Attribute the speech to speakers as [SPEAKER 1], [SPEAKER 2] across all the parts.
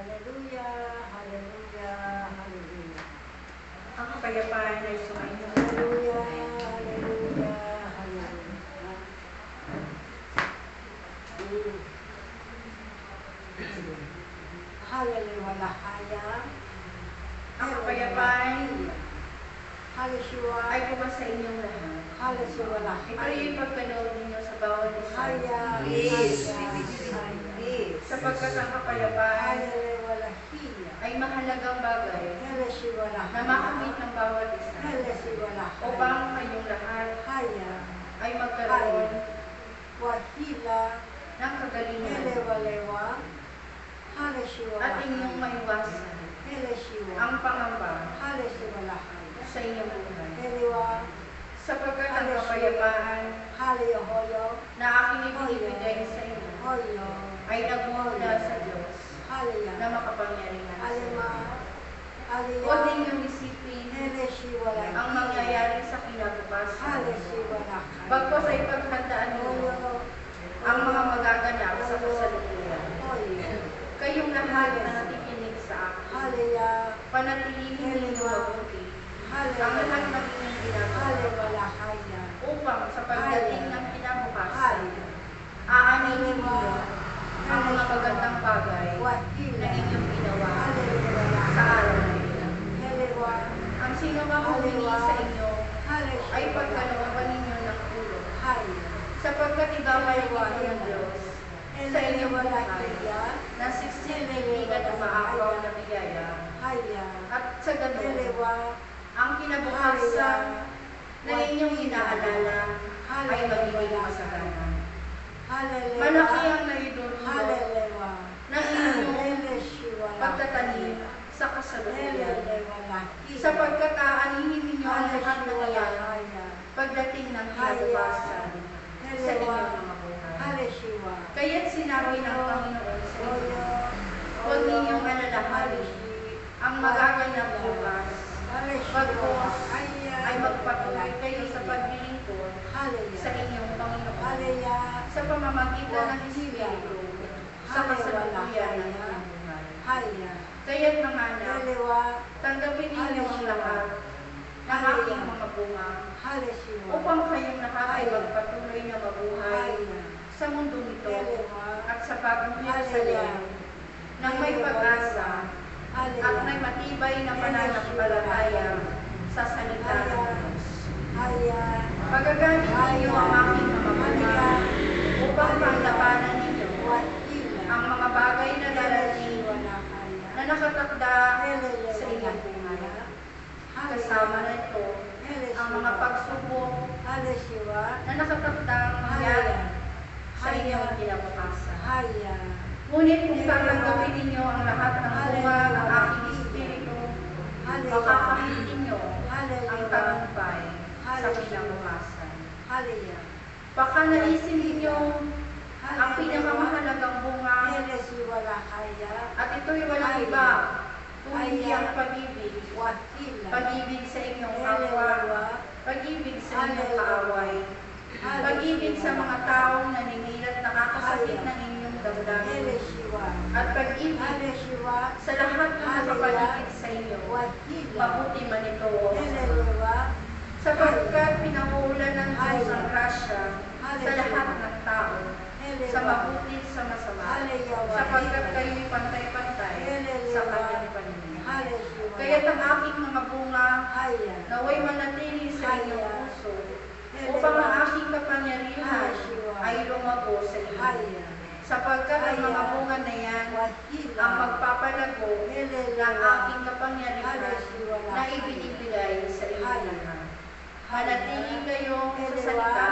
[SPEAKER 1] Hallelujah, hallelujah, hallelujah.
[SPEAKER 2] Ang kapayapaan ay sumainyo.
[SPEAKER 1] Hallelujah, hallelujah, hallelujah. Hallelujah, lahaya.
[SPEAKER 2] Ang kapayapaan
[SPEAKER 1] Hallelujah,
[SPEAKER 2] ay pumas sa inyong lahat.
[SPEAKER 1] hallelujah,
[SPEAKER 2] Ito ay pagkaloob ninyo sa bawat isa.
[SPEAKER 1] haya,
[SPEAKER 3] Please,
[SPEAKER 1] haya,
[SPEAKER 2] Sapagkat ang kapayapaan
[SPEAKER 1] hallelujah,
[SPEAKER 2] ay mahalagang bagay
[SPEAKER 1] hallelujah,
[SPEAKER 2] na makamit ng bawat isa
[SPEAKER 1] hallelujah,
[SPEAKER 2] upang kayong lahat
[SPEAKER 1] haya,
[SPEAKER 2] ay magkaroon
[SPEAKER 1] wahila,
[SPEAKER 2] ng kagalingan
[SPEAKER 1] helewalewa, hallelujah,
[SPEAKER 2] at inyong maiwasan
[SPEAKER 1] hallelujah,
[SPEAKER 2] ang pangamba
[SPEAKER 1] hallelujah,
[SPEAKER 2] sa inyong buhay.
[SPEAKER 1] helewa,
[SPEAKER 2] Sapagkat ang kapayapaan
[SPEAKER 1] halehoyo,
[SPEAKER 2] na aking ibinibigay sa inyo
[SPEAKER 1] hoyo,
[SPEAKER 2] ay nagmumula sa Diyos
[SPEAKER 1] haleya,
[SPEAKER 2] na makapangyarihan sa inyo.
[SPEAKER 1] alema,
[SPEAKER 2] Huwag
[SPEAKER 1] aliya,
[SPEAKER 2] ninyong isipin
[SPEAKER 1] heleshiwala,
[SPEAKER 2] ang mangyayari sa kinabukasan.
[SPEAKER 1] haleshiwala,
[SPEAKER 2] Bagkos ay paghandaan ninyo
[SPEAKER 1] hoyo,
[SPEAKER 2] ang mga magaganap sa kasalukuyan.
[SPEAKER 1] hoyo,
[SPEAKER 2] Kayong lahat na nakikinig sa akin,
[SPEAKER 1] haleya,
[SPEAKER 2] panatilihin ninyo mabuti ang
[SPEAKER 1] haleya,
[SPEAKER 2] lahat ng inyong ginagawa
[SPEAKER 1] halewala, haya,
[SPEAKER 2] upang sa pagdating ng kinabukasan,
[SPEAKER 1] haya,
[SPEAKER 2] aaninin ninyo ang mga magandang bagay na
[SPEAKER 1] wahila,
[SPEAKER 2] inyong ginawa
[SPEAKER 1] halewala,
[SPEAKER 2] sa araw na iyon.
[SPEAKER 1] helewa,
[SPEAKER 2] Ang sino mang humingi sa inyo ay
[SPEAKER 1] haleshiwala,
[SPEAKER 2] pagkalooban ninyo ng tulong,
[SPEAKER 1] haya,
[SPEAKER 2] sapagkat ibabalik ninyo ng Diyos sa inyong buhay
[SPEAKER 1] helewa,
[SPEAKER 2] na siksililig at umaakaw na biyaya.
[SPEAKER 1] haya,
[SPEAKER 2] At sa ganun,
[SPEAKER 1] helewa,
[SPEAKER 2] ang kinabukasan na inyong inaalala ay magiging masagana.
[SPEAKER 1] halewa,
[SPEAKER 2] Malaki ang naidudulot
[SPEAKER 1] halewa,
[SPEAKER 2] ng inyong
[SPEAKER 1] heleshiwala,
[SPEAKER 2] pagtatanim sa kasalukuyan.
[SPEAKER 1] helewala,
[SPEAKER 2] Sapagkat aanihin ninyo ang lahat ng iyan
[SPEAKER 1] haya,
[SPEAKER 2] pagdating ng kinabukasan sa inyong mga buhay.
[SPEAKER 1] haleshiwa,
[SPEAKER 2] Kaya't sinabi ng Panginoon sa inyo,
[SPEAKER 1] hoyo,
[SPEAKER 2] huwag ninyong alalahanin ang magaganap bukas. Bagkos ay magpatuloy kayo sa paglilingkod sa inyong Panginoon
[SPEAKER 1] haleya,
[SPEAKER 2] sa pamamagitan ng Espiritu sa kasalukuyan ng inyong buhay.
[SPEAKER 1] haya,
[SPEAKER 2] Kaya't mga anak,
[SPEAKER 1] helewa,
[SPEAKER 2] tanggapin ninyo ang lahat ng aking mga bunga
[SPEAKER 1] haleshiwa,
[SPEAKER 2] upang kayong lahat ay magpatuloy na mabuhay
[SPEAKER 1] haya,
[SPEAKER 2] sa mundo nito
[SPEAKER 1] helewa,
[SPEAKER 2] at sa bagong Jerusalem nang may pag-asa at may matibay na pananampalataya sa salita ng Diyos.
[SPEAKER 1] haya,
[SPEAKER 2] Pagagamit ninyo ang aking mga bunga upang panglabanan ninyo
[SPEAKER 1] wahila,
[SPEAKER 2] ang mga bagay na darating
[SPEAKER 1] wala kaya,
[SPEAKER 2] na nakatakda sa inyong buhay. Kasama na ito ang mga pagsubok
[SPEAKER 1] haleshiwa,
[SPEAKER 2] na nakatakdang mangyari sa inyong kinabukasan.
[SPEAKER 1] haya,
[SPEAKER 2] Ngunit kung tatanggapin ninyo ang lahat ng bunga ng aking Espiritu, makakamit ninyo ang tagumpay sa kinabukasan.
[SPEAKER 1] haleya,
[SPEAKER 2] Baka naisin ninyo ang pinakamahalagang bunga
[SPEAKER 1] heleshiwala kaya,
[SPEAKER 2] at ito'y walang iba kung hindi ang pag-ibig.
[SPEAKER 1] wahila,
[SPEAKER 2] Pag-ibig sa inyong kapwa, pag-ibig sa inyong kaaway, pag-ibig sa mga taong naningilat na kakasakit ng inyong damdamin,
[SPEAKER 1] heleshiwa,
[SPEAKER 2] at pag-ibig
[SPEAKER 1] haleshiwa,
[SPEAKER 2] sa lahat ng nakapaligid sa inyo,
[SPEAKER 1] wahila,
[SPEAKER 2] mabuti man ito o masama.
[SPEAKER 1] helelewa,
[SPEAKER 2] Sapagkat pinanguulan ng Diyos ang grasya sa lahat ng tao, sa mabuti at sa masama, sapagkat kayo'y pantay-pantay sa kanyang paningin.
[SPEAKER 1] haleshiwa,
[SPEAKER 2] Kaya't ang aking mga bunga
[SPEAKER 1] haya,
[SPEAKER 2] naway manatili sa inyong puso, upang ang aking kapangyarihan ay lumago sa inyo.
[SPEAKER 1] haya,
[SPEAKER 2] Sapagkat ang mga bunga na yan
[SPEAKER 1] wahila,
[SPEAKER 2] ang magpapalago ng aking kapangyarihan na ibinibigay sa inyong lahat. Manatili kayo sa salita,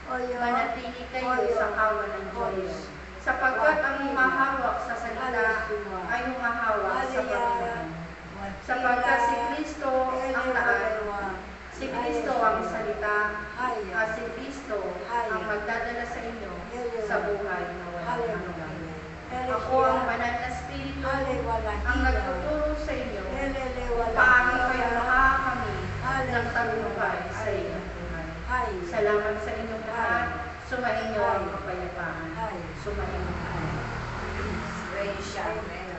[SPEAKER 2] manatili kayo sa kawan ng Diyos. Sapagkat ang humahawak sa salita ay humahawak sa Panginoon. Sapagkat si Kristo ang daan, si Kristo ang salita, at si Kristo ang magdadala sa inyo sa buhay na walang hanggan. Ako ang banal na Espiritu ang nagtuturo sa inyo kung paano kayo makakamit ng tagumpay sa inyong buhay. Salamat sa inyong lahat. Sumainyo ang kapayapaan. Sumainyo.
[SPEAKER 3] Praise siya. Amen.